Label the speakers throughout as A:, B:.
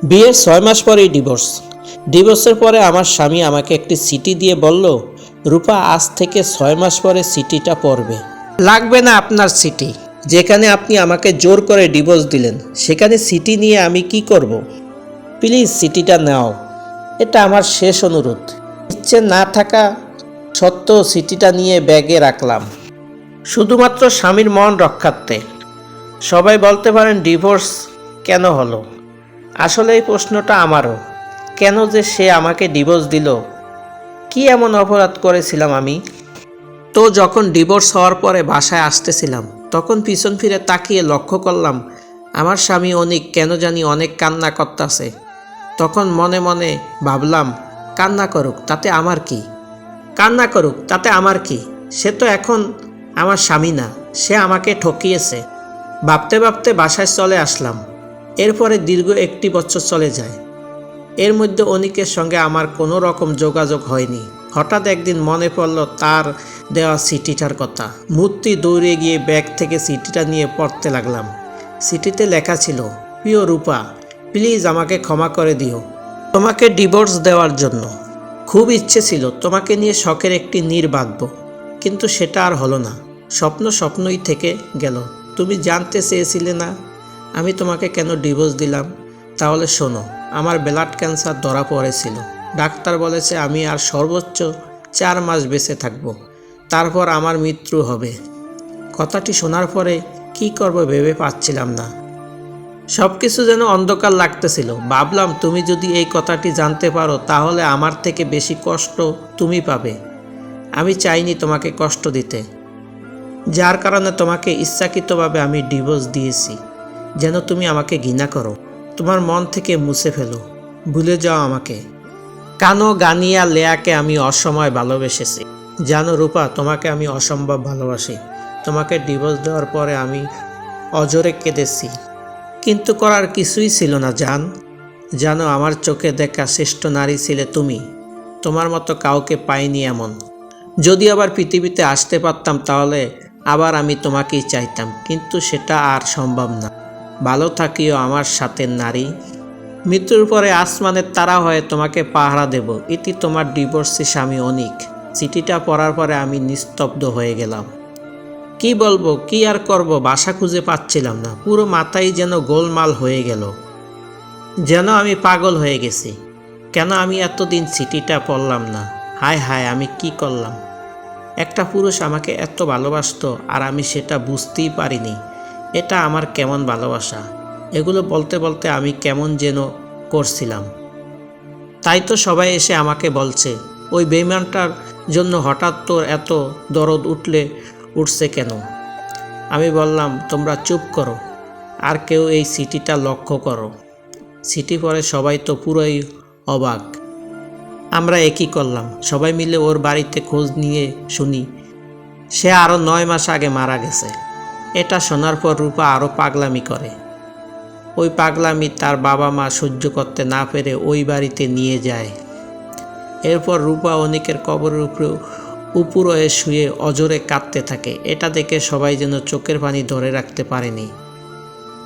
A: বিয়ের ৬ মাস পরেই ডিভোর্সের পরে আমার স্বামী আমাকে একটি চিঠি দিয়ে বলল, রূপা আজ থেকে ৬ মাস পরে চিঠিটা পড়বে। লাগবে না আপনার চিঠি, যেখানে আপনি আমাকে জোর করে ডিভোর্স দিলেন সেখানে চিঠি নিয়ে আমি কি করব? প্লিজ চিঠিটা নাও, এটা আমার শেষ অনুরোধ। ইচ্ছে না থাকা সত্ত্বেও চিঠিটা নিয়ে ব্যাগে রাখলাম, শুধুমাত্র স্বামীর মন রক্ষার্থে। সবাই বলতে পারেন ডিভোর্স কেন হলো? আসলে এই প্রশ্নটা আমারও। কেন যে সে আমাকে ডিভোর্স দিল? কি এমন অপরাধ করেছিলাম আমি? তো যখন ডিভোর্স হওয়ার পরে বাসায় আসতেছিলাম, তখন পিছন ফিরে তাকিয়ে লক্ষ্য করলাম আমার স্বামী অনিক কেন জানি অনেক কান্না করতেছে। তখন মনে মনে ভাবলাম, কান্না করুক, তাতে আমার কি? কান্না করুক, তাতে আমার কি? সে তো এখন আমার স্বামী না, সে আমাকে ঠকিয়েছে। ভাবতে ভাবতে বাসায় চলে আসলাম। এরপরে দীর্ঘ 1 বছর চলে যায়। এর মধ্যে অনিকের সঙ্গে আমার কোনো রকম যোগাযোগ হয়নি। হঠাৎ একদিন মনে পড়ল তার দেওয়া চিঠিটার কথা। মূর্তি দৌড়ে গিয়ে ব্যাগ থেকে চিঠিটা নিয়ে পড়তে লাগলাম। চিঠিতে লেখা ছিল, প্রিয় রূপা, প্লিজ আমাকে ক্ষমা করে দিও তোমাকে ডিভোর্স দেওয়ার জন্য। খুব ইচ্ছে ছিল তোমাকে নিয়ে শখের একটি নীড় বাঁধব, কিন্তু সেটা আর হলো না। স্বপ্নই থেকে গেল। তুমি জানতে চেয়েছিলে না আমি তোমাকে কেন ডিভোর্স দিলাম? তাহলে শোনো, আমার ব্লাড ক্যান্সার ধরা পড়েছিল। ডাক্তার বলেছে আমি আর সর্বোচ্চ 4 মাস বেঁচে থাকব, তারপর আমার মৃত্যু হবে। কথাটি শোনার পরে কি করব ভেবে পাচ্ছিলাম না। সব কিছু যেন অন্ধকার লাগতেছিল। ভাবলাম তুমি যদি এই কথাটি জানতে পারো তাহলে আমার থেকে বেশি কষ্ট তুমি পাবে। আমি চাইনি তোমাকে কষ্ট দিতে, যার কারণে তোমাকে ইচ্ছাকৃতভাবে আমি ডিভোর্স দিয়েছি, যেন তুমি আমাকে ঘৃণা করো, তোমার মন থেকে মুছে ফেলো, ভুলে যাও আমাকে। কানো গানিয়া লেয়াকে আমি অসময় ভালোবেসেছি। জানো রূপা, তোমাকে আমি অসম্ভব ভালোবাসি। তোমাকে ডিভোর্স দেওয়ার পরে আমি অজরে কেঁদেছি, কিন্তু করার কিছুই ছিল না জানো আমার চোখে দেখা শ্রেষ্ঠ নারী ছিলে তুমি। তোমার মতো কাউকে পাইনি এমন। যদি আবার পৃথিবীতে আসতে পারতাম তাহলে আবার আমি তোমাকেই চাইতাম, কিন্তু সেটা আর সম্ভব না। ভালো থাকিও আমার সাথে নারী। মৃত্যুর পরে আসমানের তারা হয়ে তোমাকে পাহারা দেব। ইতি তোমার ডিভোর্সি স্বামী অনিক। চিঠিটা পড়ার পরে আমি নিস্তব্ধ হয়ে গেলাম। কি বলবো, কি আর করব, ভাষা খুঁজে পাচ্ছিলাম না। পুরো মাথায় যেন গোলমাল হয়ে গেল, যেন আমি পাগল হয়ে গেছি। কেন আমি এতদিন চিঠিটা পড়লাম না? হায় হায়, আমি কি করলাম? একটা পুরুষ আমাকে এত ভালোবাসতো আর আমি সেটা বুঝতেই পারিনি। এটা আমার কেমন ভালোবাসা? এগুলো বলতে বলতে আমি কেমন যেন করছিলাম। তাই তো সবাই এসে আমাকে বলছে, ওই বেঈমানটার জন্য হঠাৎ তোর এত দরদ উঠছে কেন? আমি বললাম, তোমরা চুপ করো, আর কেউ এই চিঠিটা লক্ষ্য করো। চিঠি পড়ে সবাই তো পুরোই অবাক। আমরা একই করলাম, সবাই মিলে ওর বাড়িতে খোঁজ নিয়ে শুনি সে আরও 9 মাস আগে মারা গেছে। এটা শোনার পর রূপা আরও পাগলামি করে। ওই পাগলামি তার বাবা মা সহ্য করতে না পেরে ওই বাড়িতে নিয়ে যায়। এরপর রূপা অনিকের কবরের উপরে শুয়ে অজরে কাঁদতে থাকে। এটা দেখে সবাই যেন চোখের পানি ধরে রাখতে পারেনি।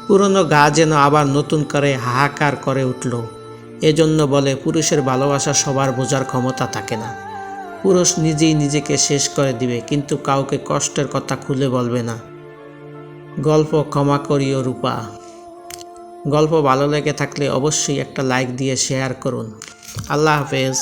A: পুরনো গা যেন আবার নতুন করে হাহাকার করে উঠল। এজন্য বলে, পুরুষের ভালোবাসা সবার বোঝার ক্ষমতা থাকে না। পুরুষ নিজেই নিজেকে শেষ করে দিবে, কিন্তু কাউকে কষ্টের কথা খুলে বলবে না। গল্প ক্ষমা করিও রূপা। গল্প ভালো লেগে থাকলে অবশ্যই একটা লাইক দিয়ে শেয়ার করুন। আল্লাহ হাফেজ।